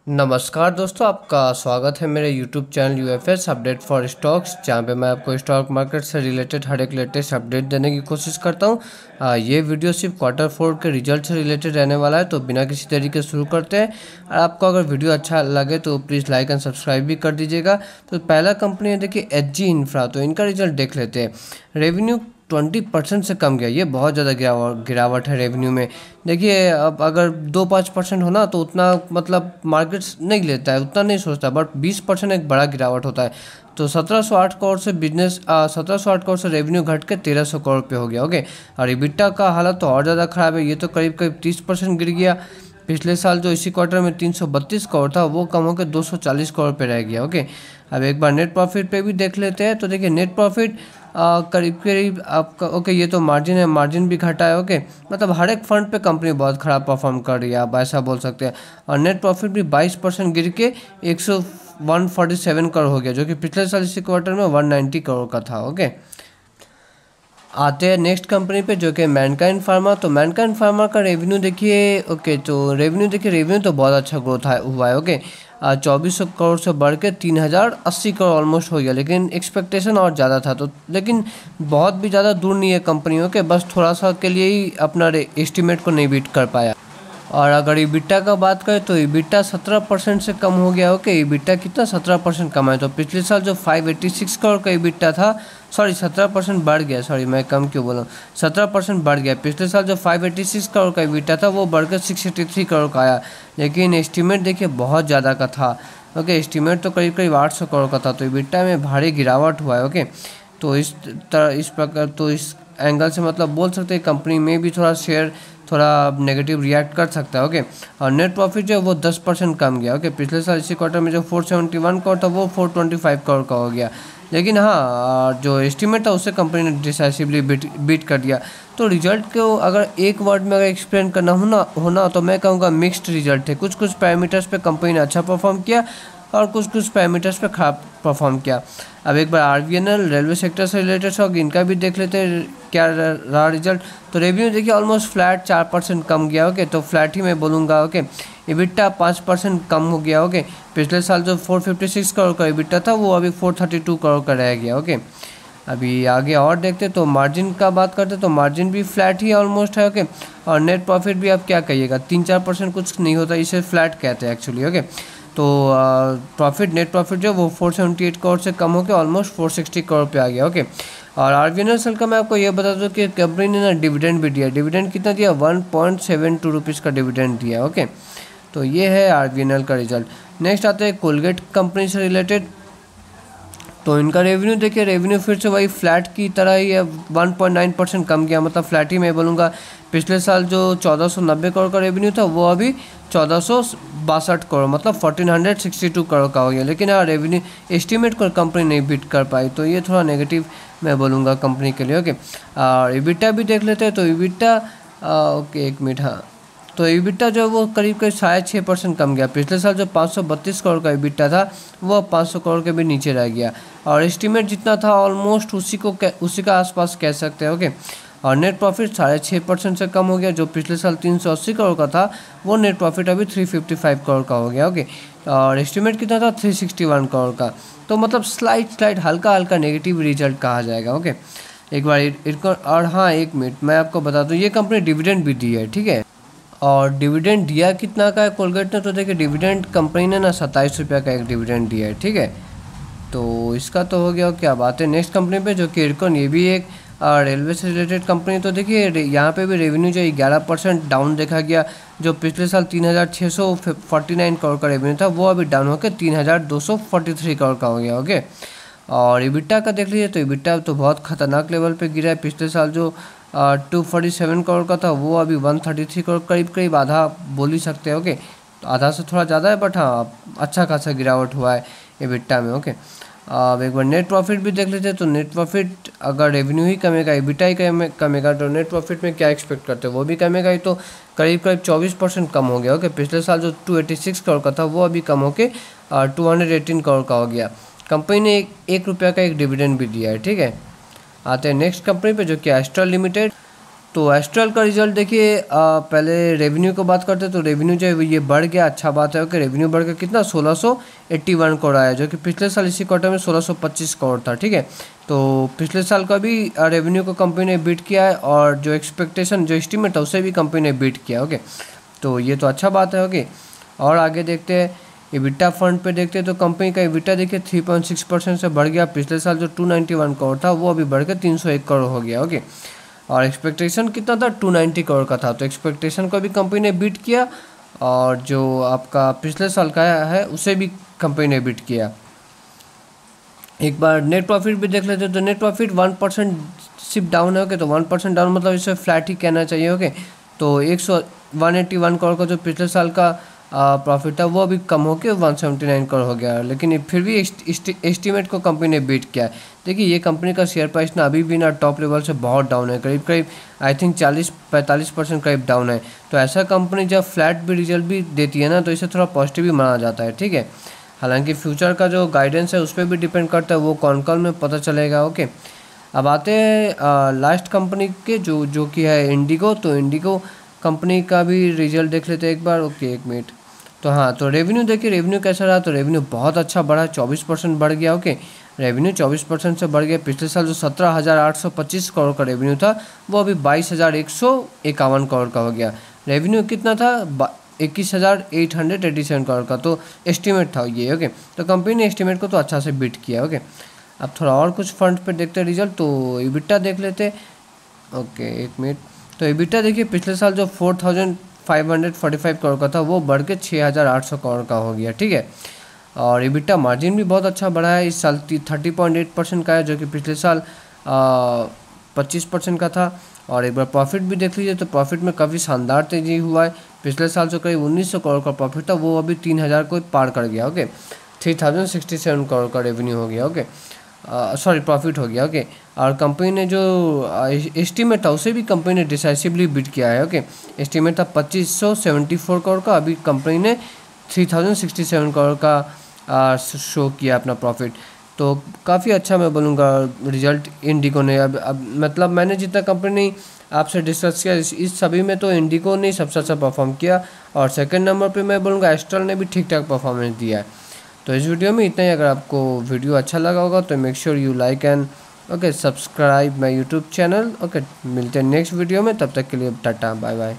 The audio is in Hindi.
नमस्कार दोस्तों, आपका स्वागत है मेरे YouTube channel UFS update for stocks, जहां पे मैं आपको स्टॉक मार्केट से रिलेटेड हर एक लेटेस्ट अपडेट देने की कोशिश करता हूं। ये वीडियो सिर्फ क्वार्टर 4 के रिजल्ट से रिलेटेड रहने वाला है, तो बिना किसी तरीके शुरू करते हैं। और आपको अगर वीडियो अच्छा लगे तो प्लीज़ लाइक एंड सब्सक्राइब भी कर दीजिएगा। तो पहला कंपनी है देखिए एचजी इंफ्रा, तो इनका रिजल्ट देख लेते हैं। रेवेन्यू 20% से कम गया, ये बहुत ज़्यादा गिरावट है रेवेन्यू में। देखिए अब अगर 2-5% होना तो उतना मतलब मार्केट्स नहीं लेता है, उतना नहीं सोचता, बट 20% एक बड़ा गिरावट होता है। तो 1708 करोड़ से 1708 करोड़ से रेवेन्यू घट के 1300 करोड़ पे हो गया। ओके, और इबिट्टा का हालत तो और ज़्यादा ख़राब है, ये तो करीब करीब 30% गिर गया। पिछले साल जो इसी क्वार्टर में 332 करोड़ था, वो कम होकर 240 करोड़ पे रह गया। ओके, अब एक बार नेट प्रॉफिट पे भी देख लेते हैं। तो देखिए नेट प्रॉफिट करीब करीब आपका ओके, ये तो मार्जिन है, मार्जिन भी घटा है। ओके, मतलब हर एक फंड पे कंपनी बहुत ख़राब परफॉर्म कर रही है, आप ऐसा बोल सकते हैं। और नेट प्रॉफिट भी 22% गिर के 147 करोड़ हो गया, जो कि पिछले साल इसी क्वार्टर में 190 करोड़ का था। ओके, आते हैं नेक्स्ट कंपनी पे जो कि मैनकाइंड फार्मा। तो मैनकाइंड फार्मा का रेवेन्यू देखिए। ओके, तो रेवेन्यू तो बहुत अच्छा ग्रोथ हुआ है। ओके, 2400 करोड़ से बढ़ के 3080 करोड़ ऑलमोस्ट हो गया, लेकिन एक्सपेक्टेशन और ज़्यादा था। तो लेकिन बहुत भी ज़्यादा दूर नहीं है कंपनियों के, बस थोड़ा सा के लिए ही अपना एस्टिमेट को नहीं बीट कर पाया। और अगर इबिट्टा का बात करें तो इबिट्टा 17% से कम हो गया। ओके, इबिट्टा कितना 17% कम है। तो पिछले साल जो 586 करोड़ का इबिट्टा था, सॉरी 17% बढ़ गया, सॉरी मैं कम क्यों बोला, 17% बढ़ गया। पिछले साल जो 586 करोड़ का इबिट्टा था, वो बढ़कर 683 करोड़ का आया, लेकिन एस्टिमेट देखिए बहुत ज़्यादा का था। ओके, एस्टिमेट तो करीब करीब 800 करोड़ का था, तो इबिट्टा में भारी गिरावट हुआ है। ओके, तो इस प्रकार तो इस एंगल से मतलब बोल सकते हैं कंपनी में भी थोड़ा शेयर थोड़ा नेगेटिव रिएक्ट कर सकता है। ओके, और नेट प्रॉफिट जो है वो 10% कम गया। ओके, पिछले साल इसी क्वार्टर में जो 471 करोड़ था, वो 425 करोड़ का हो गया, लेकिन हाँ जो एस्टिमेट था उससे कंपनी ने डिसाइसिवली बीट कर दिया। तो रिजल्ट को अगर एक वर्ड में अगर एक्सप्लेन करना होना तो मैं कहूँगा मिक्स्ड रिजल्ट है। कुछ पैरामीटर्स पे कंपनी ने अच्छा परफॉर्म किया और कुछ पैरामीटर्स पे खराब परफॉर्म किया। अब एक बार आरवीएनएल रेलवे सेक्टर से रिलेटेड स्टॉक, इनका भी देख लेते हैं क्या रहा रिजल्ट। तो रेवेन्यू देखिए ऑलमोस्ट फ्लैट 4% कम गया। ओके, तो फ्लैट ही मैं बोलूँगा। ओके, इबिट्टा 5% कम हो गया। ओके, पिछले साल जो 456 करोड़ का इबिट्टा था, वो अभी 432 करोड़ का रह गया। ओके, अभी आगे और देखते तो मार्जिन का बात करते तो मार्जिन भी फ्लैट ही ऑलमोस्ट है। ओके, और नेट प्रॉफिट भी आप क्या कहिएगा, 3-4% कुछ नहीं होता, इसे फ्लैट कहते हैं एक्चुअली। ओके, तो नेट प्रॉफिट जो वो 478 करोड़ से कम होकर ऑलमोस्ट 460 करोड़ पे आ गया। ओके, और आरवीएनएल सेल का मैं आपको ये बता दूं कि कंपनी ने ना डिविडेंड भी दिया। डिविडेंड कितना दिया, 1.72 रुपीज़ का डिविडेंड दिया। ओके, तो ये है आरवीएनएल का रिजल्ट। नेक्स्ट आते हैं कोलगेट कंपनी से रिलेटेड। तो इनका रेवेन्यू देखिए, रेवेन्यू फिर से वही फ्लैट की तरह ही है, 1.9% कम गया, मतलब फ्लैट ही मैं बोलूँगा। पिछले साल जो 1490 करोड़ का रेवेन्यू था, वो अभी 1462 करोड़, मतलब 1462 करोड़ का हो गया। लेकिन हाँ, रेवेन्यू एस्टिमेट को कंपनी नहीं बीट कर पाई, तो ये थोड़ा नेगेटिव मैं बोलूँगा कंपनी के लिए। ओके, और इबिट्टा भी देख लेते हैं। तो इबिट्टा ओके एक मिनट, हाँ, तो इबिट्टा जो वो करीब करीब 6.5% कम गया। पिछले साल जो 532 करोड़ का इबिट्टा था, वो 500 करोड़ के भी नीचे रह गया, और एस्टिमेट जितना था ऑलमोस्ट उसी का आसपास कह सकते हैं। ओके, और नेट प्रॉफिट 6.5% से कम हो गया। जो पिछले साल 380 करोड़ का था, वो नेट प्रॉफिट अभी 355 करोड़ का हो गया। ओके, और एस्टिमेट कितना था, 361 करोड़ का। तो मतलब स्लाइट हल्का नेगेटिव रिजल्ट कहा जाएगा। ओके, एक बार और हाँ एक मिनट मैं आपको बता दूँ, ये कंपनी डिविडेंड भी दी है, ठीक है। और डिविडेंड दिया कितना का है कोलगेट ने, तो देखिए डिविडेंड कंपनी ने ना 27 रुपये का एक डिविडेंड दिया है, ठीक है। तो इसका तो हो गया। क्या बात है नेक्स्ट कंपनी पे जो कि इरकॉन, ये भी एक रेलवे से रिलेटेड कंपनी। तो देखिए यहाँ पे भी रेवेन्यू जो 11% डाउन देखा गया। जो पिछले साल 3649 करोड़ का रेवेन्यू था, वो अभी डाउन होकर 3243 करोड़ का हो गया। ओके, और इबिट्टा का देख लीजिए, तो इबिट्टा तो बहुत खतरनाक लेवल पे गिरा है। पिछले साल जो 247 करोड़ का था, वो अभी 133 करोड़, करीब आधा बोल ही सकते हैं। ओके, तो आधा से थोड़ा ज़्यादा है, बट हाँ अच्छा खासा गिरावट हुआ है इबिट्टा में। ओके, अब एक बार नेट प्रॉफिट भी देख लेते हैं। तो नेट प्रॉफिट अगर रेवेन्यू ही कमेगा, इबिट्टा ही कमेगा, तो नेट प्रॉफिट में क्या एक्सपेक्ट करते हैं, वो भी कमेगा ही। तो करीब 24% कम हो गया। ओके, पिछले साल जो 286 करोड़ का था, वो अभी कम होकर 218 करोड़ का हो गया। कंपनी ने 1 रुपये का एक डिविडेंड भी दिया है, ठीक है। आते हैं नेक्स्ट कंपनी पे जो कि एस्ट्रल लिमिटेड। तो एस्ट्रल का रिजल्ट देखिए, पहले रेवेन्यू की बात करते हैं तो रेवेन्यू जो है ये बढ़ गया, अच्छा बात है। ओके, रेवेन्यू बढ़ गया कितना, 1681 करोड़ आया, जो कि पिछले साल इसी क्वार्टर में 1625 करोड़ था। ठीक है, तो पिछले साल का भी रेवेन्यू को कंपनी ने बीट किया है, और जो एक्सपेक्टेशन जो एस्टिमेट है उसे भी कंपनी ने बीट किया। ओके, तो ये तो अच्छा बात है। ओके, और आगे देखते हैं EBITDA फंड पे देखते हैं तो कंपनी का EBITDA देखिए 3.6% से बढ़ गया। पिछले साल जो 291 करोड़ था वो अभी बढ़ के 301 करोड़ हो गया। ओके, और एक्सपेक्टेशन कितना था, 290 करोड़ का था, तो एक्सपेक्टेशन को भी कंपनी ने बीट किया, और जो आपका पिछले साल का है उसे भी कंपनी ने बीट किया। एक बार नेट प्रॉफिट भी देख लेते हैं तो नेट प्रॉफिट 1% सिर्फ डाउन है। ओके, तो 1% डाउन मतलब इसे फ्लैट ही कहना चाहिए। ओके, तो 181 करोड़ का जो पिछले साल का प्रॉफिट था वो अभी कम होकर 179 करोड़ हो गया, लेकिन फिर भी एस्टीमेट को कंपनी ने बीट किया है। देखिए, ये कंपनी का शेयर प्राइस ना अभी भी ना टॉप लेवल से बहुत डाउन है, करीब करीब आई थिंक 40-45% करीब डाउन है। तो ऐसा कंपनी जब फ्लैट भी रिजल्ट भी देती है ना तो इसे थोड़ा पॉजिटिव भी माना जाता है। ठीक है, हालांकि फ्यूचर का जो गाइडेंस है उस पर भी डिपेंड करता है, वो कौन कौन में पता चलेगा। ओके, अब आते हैं लास्ट कंपनी के जो कि है इंडिगो। तो इंडिगो कंपनी का भी रिजल्ट देख लेते हैं एक बार। ओके, एक मिनट। तो हाँ, तो रेवेन्यू देखिए, रेवेन्यू कैसा रहा, तो रेवेन्यू बहुत अच्छा बढ़ा, 24% बढ़ गया। ओके, रेवेन्यू 24% से बढ़ गया। पिछले साल जो 17,825 करोड़ का रेवेन्यू था वो अभी 22,151 करोड़ का हो गया। रेवेन्यू कितना था, 21,887 करोड़ का, तो एस्टिमेट था ये। ओके, तो कंपनी ने एस्टिमेट को तो अच्छा से बीट किया। ओके, अब थोड़ा और कुछ फंड पे देखते हैं रिजल्ट, तो EBITDA देख लेते। ओके, एक मिनट। तो EBITDA देखिए, पिछले साल जो 4,545 करोड़ का था वो बढ़ के 6,800 करोड़ का हो गया। ठीक है, और EBITDA मार्जिन भी बहुत अच्छा बढ़ा है, इस साल 30.8% का है, जो कि पिछले साल 25% का था। और एक बार प्रॉफिट भी देख लीजिए तो प्रॉफिट में काफ़ी शानदार तेज़ी हुआ है। पिछले साल जो करीब 1900 करोड़ का प्रॉफिट था वो अभी 3000 को पार कर गया। ओके, 3067 करोड़ का रेवेन्यू हो गया। ओके, सॉरी प्रॉफिट हो गया। ओके, और कंपनी ने जो एस्टीमेट था उसे भी कंपनी ने डिसाइसिवली बीट किया है। ओके, एस्टीमेट था 2574 करोड़ का, अभी कंपनी ने 3067 करोड़ का शो किया अपना प्रॉफिट। तो काफ़ी अच्छा मैं बोलूँगा रिजल्ट इंडिगो ने। अब मतलब मैंने जितना कंपनी आपसे डिस्कस किया इस सभी में तो इंडिगो ने सबसे अच्छा परफॉर्म किया, और सेकंड नंबर पे मैं बोलूँगा एस्ट्रल ने भी ठीक ठाक परफॉर्मेंस दिया है। तो इस वीडियो में इतना ही। अगर आपको वीडियो अच्छा लगा होगा तो make sure you like and okay subscribe my YouTube channel. Okay, मिलते हैं नेक्स्ट वीडियो में, तब तक के लिए टाटा बाय बाय।